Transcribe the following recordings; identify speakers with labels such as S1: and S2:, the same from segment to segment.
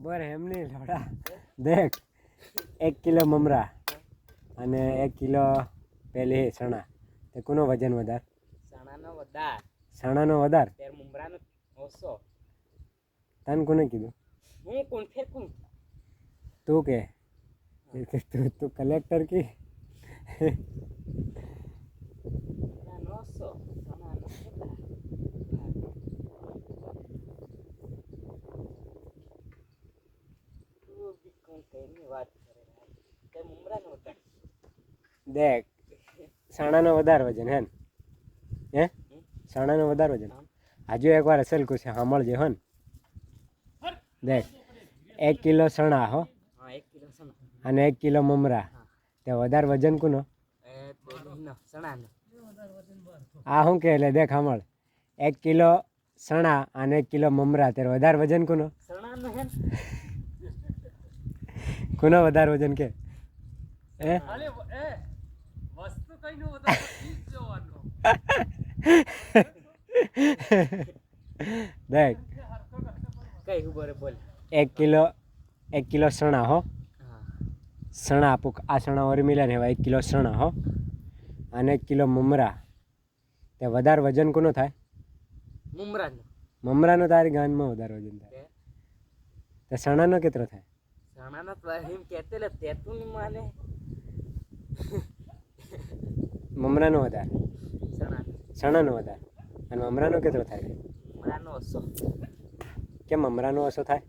S1: ખબર એમ નહીં લોડા. દેખ 1 કિલો મમરા અને 1 કિલો પેલી ચણા, તે કોનો વજન વધારે?
S2: ચણાનો વધાર.
S1: ચણાનો વધાર?
S2: ત્યારે મમરાનો ઓછો.
S1: તને કોને કીધું?
S2: હું કોણ ફેંકું?
S1: તું કે તું કલેક્ટર કી?
S2: મમરાનો ઓછો, ચણાનો વધાર. તું બી કોણ કઈની વાત કરે તે મમરાનો વધાર.
S1: દેખ ચણાનો વધારે વજન હે ચણાનો વધારે વજન. આજુ એકવાર અસલ કુછ સાંભળજે હન. દેખ 1 કિલો ચણા હો
S2: હા 1 કિલો ચણા
S1: અને 1 કિલો મમરા, તે વધારે વજન કોનો?
S2: પેલીનો ચણાનો.
S1: આ શું કે એટલે દેખ સાંભળ, 1 કિલો ચણા અને 1 કિલો મમરા, તે વધારે વજન કોનો?
S2: ચણાનો હે.
S1: કોનો વધારે વજન કે? હે
S2: વસ્તુ કઈનું વધારે ઈ જોવાનું.
S1: દેખ
S2: કઈ ઉભો રે બોલ.
S1: 1 કિલો ચણા હો, ચણા આપું આ ચણા ઓરી મિલે ને એવા 1 કિલો ચણા હો અને 1 કિલો મમરા, તે વધારે વજન કોનો થાય?
S2: મમરાનો.
S1: મમરાનો તારી ગાનમાં વધારે વજન થાય. તે ચણાનો કેટલો થાય?
S2: ચણાનો તો એમ કહેતે લે તે તું ની માને.
S1: મમરાનો વધારે? ચણાનો વધારે. અને મમરાનો કેટલો થાય?
S2: મમરાનો ઓછો.
S1: કેમ મમરાનો ઓછો થાય?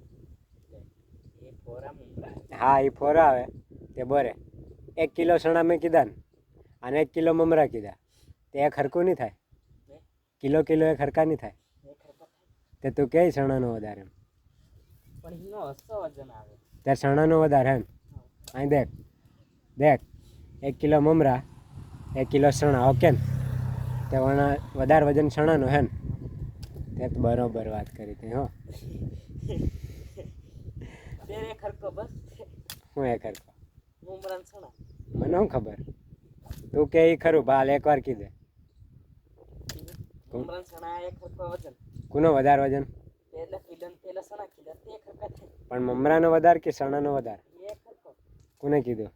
S2: એ ફોરા મમરા.
S1: હા એ ફોરા આવે તે બરે. 1 કિલો ચણા મેં કીધા ને અને 1 કિલો મમરા કીધા, તે એક હરખું નહીં થાય? કિલો એક હરખા નહીં થાય? તે તું કે ચણાનો વધારે એમ?
S2: પણ એનો ઓછો વજન આવે.
S1: ત્યારે ચણાનો વધારે એમ? અહીં દેખ 1 કિલો મમરા 1 કિલો ચણા, ઓકે ને? તે વધારે વજન ચણાનો હે ને? તે બરોબર વાત કરી તે હો.
S2: તેરે ખરકો બસ.
S1: હું એક હરખો?
S2: મમરા ચણા.
S1: મને શું ખબર? તું કે એ ખરું ભાલ એકવાર કીધે.
S2: મમરા ચણા એક ખરકો વજન.
S1: કોનો વધારે વજન?
S2: પેલા કિલો પેલા ચણા કીધા તે ખરકા થાય.
S1: પણ મમરાનો વધારે કે ચણાનો વધારે?
S2: એક ખરકો.
S1: કોને કીધું?